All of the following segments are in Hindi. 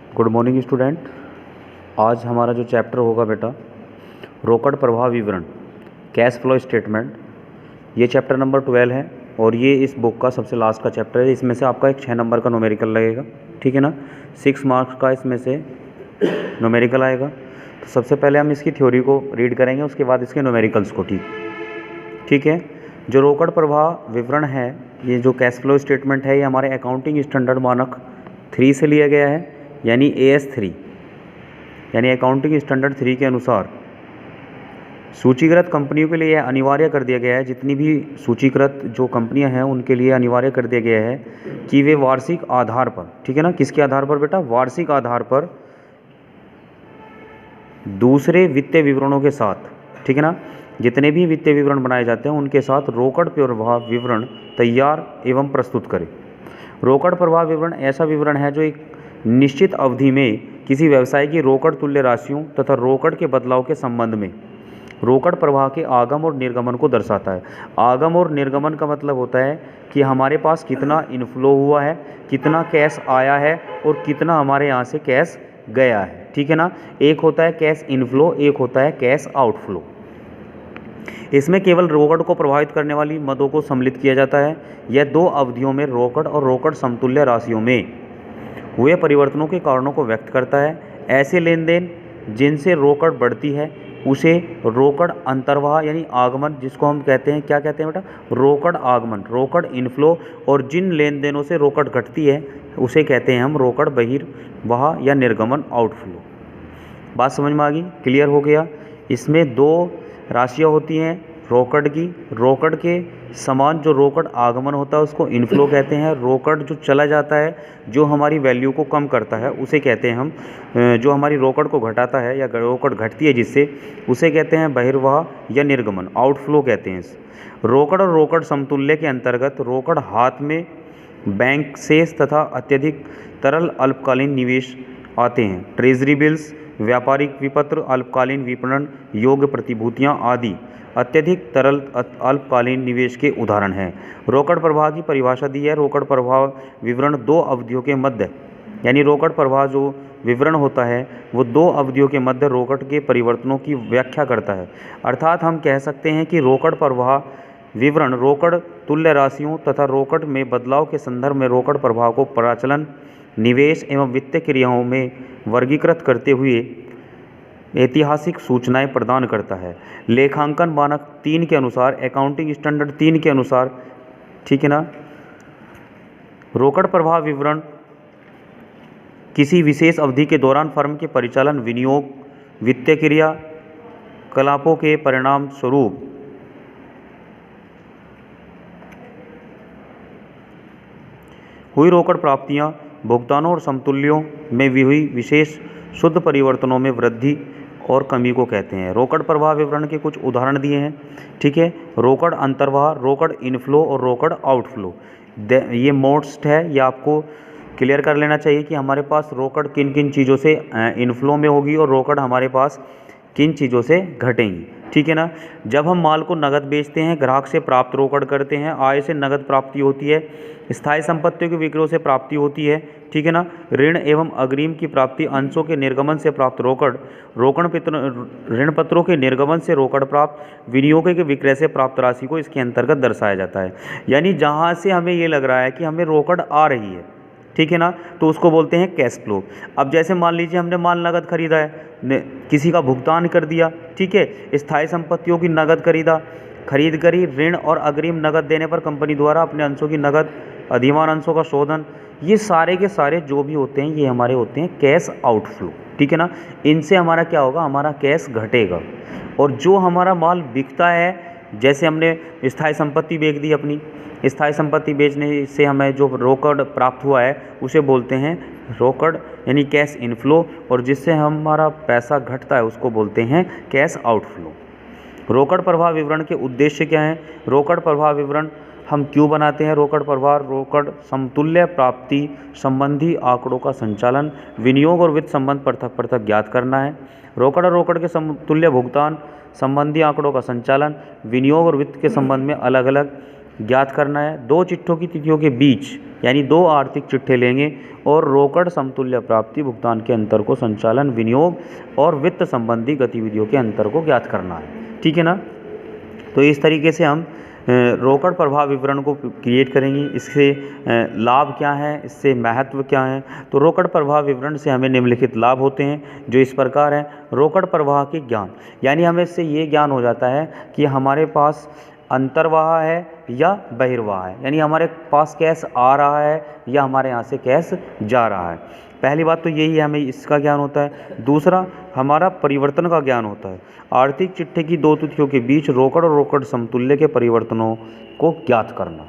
Good morning student. आज हमारा जो चैप्टर होगा बेटा, रोकड़ प्रवाह विवरण, कैश फ्लो स्टेटमेंट, ये चैप्टर नंबर 12 है और ये इस बुक का सबसे लास्ट का चैप्टर है। इसमें से आपका एक 6 नंबर का न्यूमेरिकल लगेगा, ठीक है ना। 6 मार्क्स का इसमें से न्यूमेरिकल आएगा। तो सबसे पहले हम इसकी थ्योरी को रीड करेंगे, उसके बाद इसके न्यूमेरिकल्स को, ठीक है। जो रोकड़ प्रवाह विवरण है, ये जो कैश फ्लो स्टेटमेंट है, ये हमारे अकाउंटिंग स्टैंडर्ड मानक 3 से लिया गया है, यानी AS3, यानी अकाउंटिंग स्टैंडर्ड 3 के अनुसार सूचीकृत कंपनियों के लिए यह अनिवार्य कर दिया गया है। जितनी भी सूचीकृत जो कंपनियां हैं उनके लिए अनिवार्य कर दिया गया है कि वे वार्षिक आधार पर, ठीक है ना, किसके आधार पर बेटा, वार्षिक आधार पर दूसरे वित्तीय विवरणों के साथ, ठीक है ना, जितने भी वित्तीय विवरण बनाए जाते हैं उनके साथ रोकड़ प्रवाह विवरण तैयार एवं प्रस्तुत करें। रोकड़ प्रवाह विवरण ऐसा विवरण है जो एक निश्चित अवधि में किसी व्यवसाय की रोकड़ तुल्य राशियों तथा रोकड़ के बदलाव के संबंध में रोकड़ प्रवाह के आगम और निर्गमन को दर्शाता है। आगम और निर्गमन का मतलब होता है कि हमारे पास कितना इनफ्लो हुआ है, कितना कैश आया है और कितना हमारे यहाँ से कैश गया है, ठीक है ना। एक होता है कैश इनफ्लो, एक होता है कैश आउटफ्लो। इसमें केवल रोकड़ को प्रभावित करने वाली मदों को सम्मिलित किया जाता है। यह 2 अवधियों में रोकड़ और रोकड़ समतुल्य राशियों में हुए परिवर्तनों के कारणों को व्यक्त करता है। ऐसे लेन देन जिनसे रोकड़ बढ़ती है उसे रोकड़ अंतर्वाह यानी आगमन, जिसको हम कहते हैं, क्या कहते हैं बेटा, रोकड़ आगमन, रोकड़ इनफ्लो, और जिन लेन देनों से रोकड़ घटती है उसे कहते हैं हम रोकड़ बहिर्वाह या निर्गमन, आउटफ्लो। बात समझ में आ गई, क्लियर हो गया। इसमें 2 राशियाँ होती हैं रोकड़ की। रोकड़ के समान जो रोकड़ आगमन होता है उसको इनफ्लो कहते हैं। रोकड़ जो चला जाता है, जो हमारी वैल्यू को कम करता है, उसे कहते हैं हम, जो हमारी रोकड़ को घटाता है या रोकड़ घटती है जिससे, उसे कहते हैं बहिर्वाह या निर्गमन, आउटफ्लो कहते हैं। रोकड़ और रोकड़ समतुल्य के अंतर्गत रोकड़ हाथ में बैंक शेष तथा अत्यधिक तरल अल्पकालीन निवेश आते हैं। ट्रेजरी बिल्स, व्यापारिक विपत्र, अल्पकालीन विपणन योग्य प्रतिभूतियां आदि अत्यधिक तरल अल्पकालीन निवेश के उदाहरण हैं। रोकड़ प्रवाह की परिभाषा दी है। रोकड़ प्रवाह विवरण 2 अवधियों के मध्य, यानी रोकड़ प्रवाह जो विवरण होता है वो 2 अवधियों के मध्य रोकड़ के परिवर्तनों की व्याख्या करता है। अर्थात हम कह सकते हैं कि रोकड़ प्रवाह विवरण रोकड़ तुल्य राशियों तथा रोकड़ में बदलाव के संदर्भ में रोकड़ प्रवाह को प्रचलन, निवेश एवं वित्तीय क्रियाओं में वर्गीकृत करते हुए ऐतिहासिक सूचनाएं प्रदान करता है। लेखांकन मानक 3 के अनुसार, अकाउंटिंग स्टैंडर्ड 3 के अनुसार, ठीक है ना, रोकड़ प्रवाह विवरण किसी विशेष अवधि के दौरान फर्म के परिचालन, विनियोग, वित्तीय क्रिया कलापों के परिणाम स्वरूप हुई रोकड़ प्राप्तियां, भुगतानों और समतुल्यों में भी हुई विशेष शुद्ध परिवर्तनों में वृद्धि और कमी को कहते हैं। रोकड़ प्रवाह विवरण के कुछ उदाहरण दिए हैं, ठीक है। रोकड़ अंतर्वाह, रोकड़ इनफ्लो और रोकड़ आउटफ्लो। ये मोस्ट है, ये आपको क्लियर कर लेना चाहिए कि हमारे पास रोकड़ किन किन चीज़ों से इनफ्लो में होगी और रोकड़ हमारे पास किन चीज़ों से घटेंगी, ठीक है ना। जब हम माल को नगद बेचते हैं, ग्राहक से प्राप्त रोकड़ करते हैं, आय से नगद प्राप्ति होती है, स्थायी संपत्तियों के विक्रय से प्राप्ति होती है, ठीक है ना। ऋण एवं अग्रिम की प्राप्ति, अंशों के निर्गमन से प्राप्त रोकड़, ऋण पत्रों के निर्गमन से रोकड़ प्राप्त, विनियोग के विक्रय से प्राप्त राशि को इसके अंतर्गत दर्शाया जाता है। यानी जहाँ से हमें ये लग रहा है कि हमें रोकड़ आ रही है, ठीक है ना, तो उसको बोलते हैं कैश फ्लो। अब जैसे मान लीजिए हमने माल नगद खरीदा है, किसी का भुगतान कर दिया, ठीक है, स्थायी संपत्तियों की नगद खरीद करी, ऋण और अग्रिम नगद देने पर कंपनी द्वारा अपने अंशों की नगद, अधिमान अंशों का शोधन, ये सारे के सारे जो भी होते हैं ये हमारे होते हैं कैश आउटफ्लो, ठीक है ना। इनसे हमारा क्या होगा, हमारा कैश घटेगा। और जो हमारा माल बिकता है, जैसे हमने स्थायी संपत्ति बेच दी अपनी, स्थायी संपत्ति बेचने से हमें जो रोकड़ प्राप्त हुआ है उसे बोलते हैं रोकड़ यानी कैश इनफ्लो, और जिससे हमारा पैसा घटता है उसको बोलते हैं कैश आउटफ्लो। रोकड़ प्रवाह विवरण के उद्देश्य क्या हैं? रोकड़ प्रवाह विवरण हम क्यों बनाते हैं? रोकड़ प्रवाह रोकड़ समतुल्य प्राप्ति संबंधी आंकड़ों का संचालन, विनियोग और वित्त संबंध पृथक पृथक ज्ञात करना है। रोकड़ और रोकड़ के समतुल्य भुगतान संबंधी आंकड़ों का संचालन, विनियोग और वित्त के संबंध में अलग अलग ज्ञात करना है। दो चिट्ठों की तिथियों के बीच यानी दो आर्थिक चिट्ठे लेंगे और रोकड़ समतुल्य प्राप्ति भुगतान के अंतर को संचालन, विनियोग और वित्त संबंधी गतिविधियों के अंतर को ज्ञात करना है। ठीक है ना। तो इस तरीके से हम रोकड़ प्रवाह विवरण को क्रिएट करेंगे। इससे लाभ क्या है, इससे महत्व क्या है। तो रोकड़ प्रवाह विवरण से हमें निम्नलिखित लाभ होते हैं जो इस प्रकार हैं। रोकड़ प्रवाह के ज्ञान, यानी हमें इससे ये ज्ञान हो जाता है कि हमारे पास अंतर्वाह है या बहिर्वाह है, यानी हमारे पास कैश आ रहा है या हमारे यहाँ से कैश जा रहा है। पहली बात तो यही है, हमें इसका ज्ञान होता है। दूसरा, हमारा परिवर्तन का ज्ञान होता है। आर्थिक चिट्ठे की दो तिथियों के बीच रोकड़ और रोकड़ समतुल्य के परिवर्तनों को ज्ञात करना,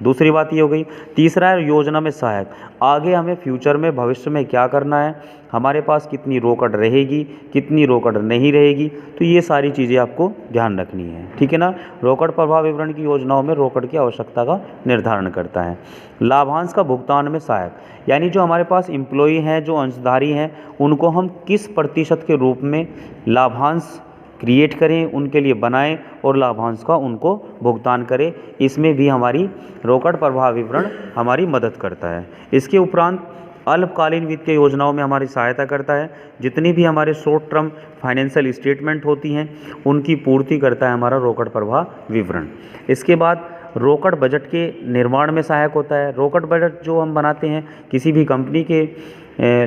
दूसरी बात ये हो गई। तीसरा है योजना में सहायक, आगे हमें फ्यूचर में, भविष्य में क्या करना है, हमारे पास कितनी रोकड़ रहेगी, कितनी रोकड़ नहीं रहेगी, तो ये सारी चीज़ें आपको ध्यान रखनी है। ठीक है ना। रोकड़ प्रवाह विवरण की योजनाओं में रोकड़ की आवश्यकता का निर्धारण करता है। लाभांश का भुगतान में सहायक, यानी जो हमारे पास एम्प्लॉई हैं, जो अंशधारी हैं, उनको हम किस प्रतिशत के रूप में लाभांश क्रिएट करें, उनके लिए बनाएं और लाभांश का उनको भुगतान करें, इसमें भी हमारी रोकड़ प्रवाह विवरण हमारी मदद करता है। इसके उपरांत अल्पकालीन वित्तीय योजनाओं में हमारी सहायता करता है। जितनी भी हमारे शॉर्ट टर्म फाइनेंशियल स्टेटमेंट होती हैं उनकी पूर्ति करता है हमारा रोकड़ प्रवाह विवरण। इसके बाद रोकड़ बजट के निर्माण में सहायक होता है। रोकड़ बजट जो हम बनाते हैं किसी भी कंपनी के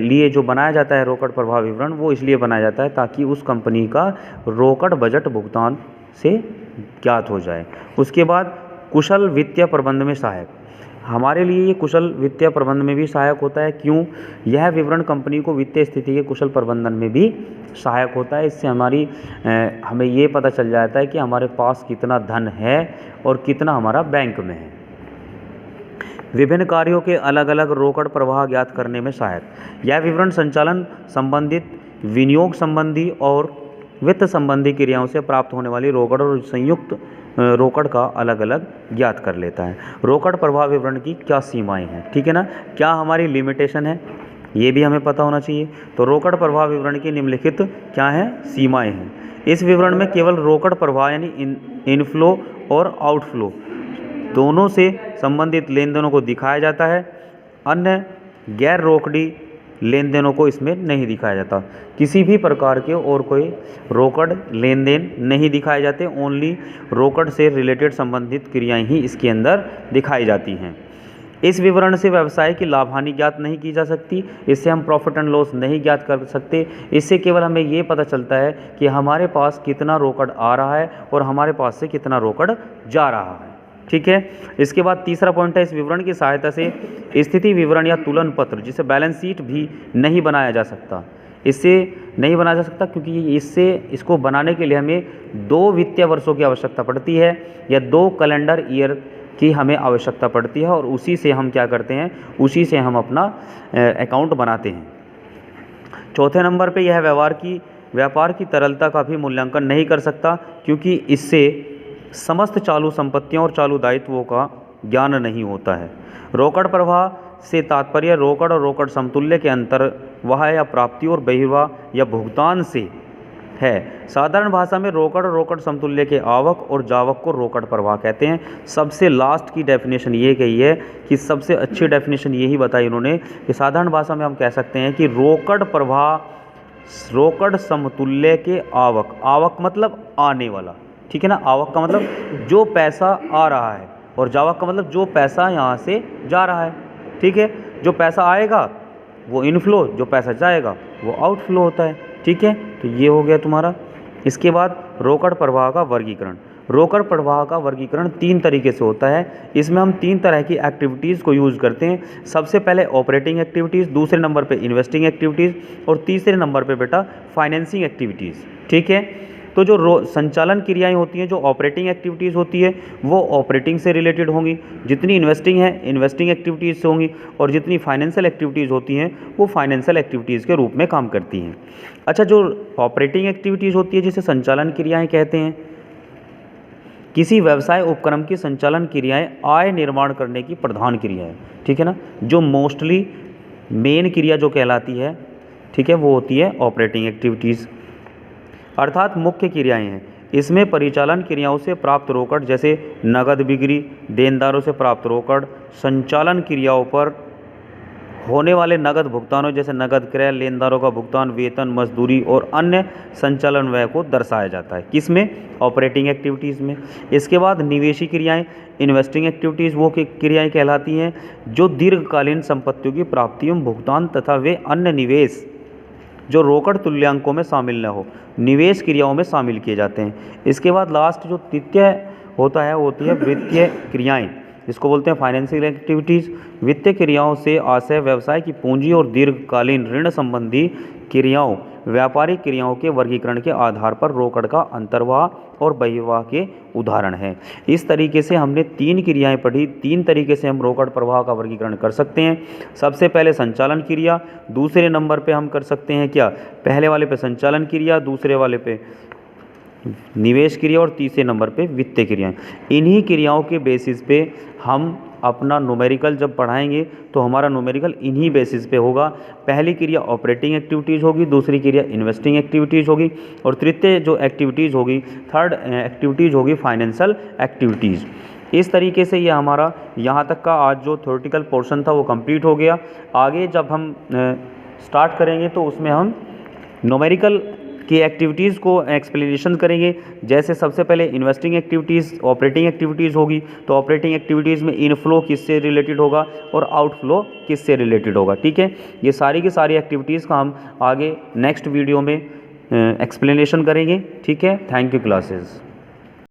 लिए जो बनाया जाता है रोकड़ प्रवाह विवरण, वो इसलिए बनाया जाता है ताकि उस कंपनी का रोकड़ बजट भुगतान से ज्ञात हो जाए। उसके बाद कुशल वित्तीय प्रबंध में सहायक, हमारे लिए ये कुशल वित्तीय प्रबंध में भी सहायक होता है। क्यों? यह विवरण कंपनी को वित्तीय स्थिति के कुशल प्रबंधन में भी सहायक होता है। इससे हमें ये पता चल जाता है कि हमारे पास कितना धन है और कितना हमारा बैंक में है। विभिन्न कार्यों के अलग अलग रोकड़ प्रवाह ज्ञात करने में सहायक, यह विवरण संचालन संबंधित, विनियोग संबंधी और वित्त संबंधी क्रियाओं से प्राप्त होने वाली रोकड़ और संयुक्त रोकड़ का अलग अलग ज्ञात कर लेता है। रोकड़ प्रवाह विवरण की क्या सीमाएं हैं, ठीक है ना, क्या हमारी लिमिटेशन है, ये भी हमें पता होना चाहिए। तो रोकड़ प्रवाह विवरण की निम्नलिखित क्या हैं, सीमाएं हैं। इस विवरण में केवल रोकड़ प्रवाह यानी इनफ्लो और आउटफ्लो दोनों से संबंधित लेन देनों को दिखाया जाता है। अन्य गैर रोकड़ी लेन देनों को इसमें नहीं दिखाया जाता। किसी भी प्रकार के और कोई रोकड़ लेन देन नहीं दिखाए जाते, ओनली रोकड़ से रिलेटेड संबंधित क्रियाएं ही इसके अंदर दिखाई जाती हैं। इस विवरण से व्यवसाय की लाभ हानि ज्ञात नहीं की जा सकती, इससे हम प्रॉफिट एंड लॉस नहीं ज्ञात कर सकते। इससे केवल हमें ये पता चलता है कि हमारे पास कितना रोकड़ आ रहा है और हमारे पास से कितना रोकड़ जा रहा है। ठीक है। इसके बाद तीसरा पॉइंट है, इस विवरण की सहायता से स्थिति विवरण या तुलन पत्र, जिसे बैलेंस शीट भी नहीं बनाया जा सकता। इससे नहीं बनाया जा सकता क्योंकि इसको बनाने के लिए हमें 2 वित्तीय वर्षों की आवश्यकता पड़ती है या 2 कैलेंडर ईयर की हमें आवश्यकता पड़ती है और उसी से हम क्या करते हैं, उसी से हम अपना अकाउंट बनाते हैं। चौथे नंबर पे यह व्यापार की तरलता का भी मूल्यांकन नहीं कर सकता क्योंकि इससे समस्त चालू संपत्तियों और चालू दायित्वों का ज्ञान नहीं होता है। रोकड़ प्रवाह से तात्पर्य रोकड़ और रोकड़ समतुल्य के अंतर्वाह या प्राप्ति और बहिर्वाह या भुगतान से है। साधारण भाषा में रोकड़ और रोकड़ समतुल्य के आवक और जावक को रोकड़ प्रवाह कहते हैं। सबसे लास्ट की डेफिनेशन ये कही है कि सबसे अच्छी डेफिनेशन यही बताई इन्होंने कि साधारण भाषा में हम कह सकते हैं कि रोकड़ प्रवाह रोकड़ समतुल्य के आवक मतलब आने वाला, ठीक है ना। आवक का मतलब जो पैसा आ रहा है और जावक का मतलब जो पैसा यहाँ से जा रहा है। ठीक है। जो पैसा आएगा वो इनफ्लो, जो पैसा जाएगा वो आउटफ्लो होता है। ठीक है। तो ये हो गया तुम्हारा। इसके बाद रोकड़ प्रवाह का वर्गीकरण। रोकड़ प्रवाह का वर्गीकरण 3 तरीके से होता है। इसमें हम 3 तरह की एक्टिविटीज़ को यूज़ करते हैं। सबसे पहले ऑपरेटिंग एक्टिविटीज़, दूसरे नंबर पे इन्वेस्टिंग एक्टिविटीज़ और तीसरे नंबर पे बेटा फाइनेंसिंग एक्टिविटीज़। ठीक है। तो जो संचालन क्रियाएं होती हैं, जो ऑपरेटिंग एक्टिविटीज़ होती है वो ऑपरेटिंग से रिलेटेड होंगी, जितनी इन्वेस्टिंग है इन्वेस्टिंग एक्टिविटीज़ से होंगी और जितनी फाइनेंशियल एक्टिविटीज़ होती हैं वो फाइनेंशियल एक्टिविटीज़ के रूप में काम करती हैं। अच्छा, जो ऑपरेटिंग एक्टिविटीज़ होती है जिसे संचालन क्रियाएं कहते हैं, किसी व्यवसाय उपक्रम की संचालन क्रियाएं आय निर्माण करने की प्रधान क्रिया है। ठीक है ना। जो मोस्टली मेन क्रिया जो कहलाती है, ठीक है, वो होती है ऑपरेटिंग एक्टिविटीज़, अर्थात मुख्य क्रियाएं हैं। इसमें परिचालन क्रियाओं से प्राप्त रोकड़ जैसे नगद बिक्री, देनदारों से प्राप्त रोकड़, संचालन क्रियाओं पर होने वाले नगद भुगतानों जैसे नगद क्रय, लेनदारों का भुगतान, वेतन, मजदूरी और अन्य संचालन व्यय को दर्शाया जाता है। किसमें? ऑपरेटिंग एक्टिविटीज़ में। इसके बाद निवेशी क्रियाएं, इन्वेस्टिंग एक्टिविटीज़ वो क्रियाएं कहलाती हैं जो दीर्घकालीन संपत्तियों की प्राप्ति एवं भुगतान तथा वे अन्य निवेश जो रोकड़ तुल्यांकों में शामिल न हो, निवेश क्रियाओं में शामिल किए जाते हैं। इसके बाद लास्ट जो तृतीय होता है वो होती है वित्तीय क्रियाएं, इसको बोलते हैं फाइनेंशियल एक्टिविटीज़। वित्तीय क्रियाओं से आशय व्यवसाय की पूंजी और दीर्घकालीन ऋण संबंधी क्रियाओं, व्यापारिक क्रियाओं के वर्गीकरण के आधार पर रोकड़ का अंतर्वाह और बहिर्वाह के उदाहरण हैं। इस तरीके से हमने 3 क्रियाएं पढ़ी। 3 तरीके से हम रोकड़ प्रवाह का वर्गीकरण कर सकते हैं। सबसे पहले संचालन क्रिया, दूसरे नंबर पे हम कर सकते हैं क्या, पहले वाले पे संचालन क्रिया, दूसरे वाले पे निवेश क्रिया और तीसरे नंबर पे वित्तीय क्रियाएं। इन्हीं क्रियाओं के बेसिस पे हम अपना न्यूमेरिकल जब पढ़ाएंगे तो हमारा न्यूमेरिकल इन्हीं बेसिस पे होगा। पहली क्रिया ऑपरेटिंग एक्टिविटीज़ होगी, दूसरी क्रिया इन्वेस्टिंग एक्टिविटीज़ होगी और तृतीय जो एक्टिविटीज़ होगी, थर्ड एक्टिविटीज़ होगी फाइनेंशियल एक्टिविटीज़। इस तरीके से ये हमारा यहाँ तक का आज जो थ्योरेटिकल पोर्शन था वो कंप्लीट हो गया। आगे जब हम स्टार्ट करेंगे तो उसमें हम न्यूमेरिकल की एक्टिविटीज़ को एक्सप्लेनेशन करेंगे। जैसे सबसे पहले इन्वेस्टिंग एक्टिविटीज़, ऑपरेटिंग एक्टिविटीज़ होगी, तो ऑपरेटिंग एक्टिविटीज़ में इनफ्लो किससे रिलेटेड होगा और आउटफ्लो किससे रिलेटेड होगा। ठीक है, ये सारी की सारी एक्टिविटीज़ का हम आगे नेक्स्ट वीडियो में एक्सप्लेनेशन करेंगे। ठीक है, थैंक यू क्लासेस।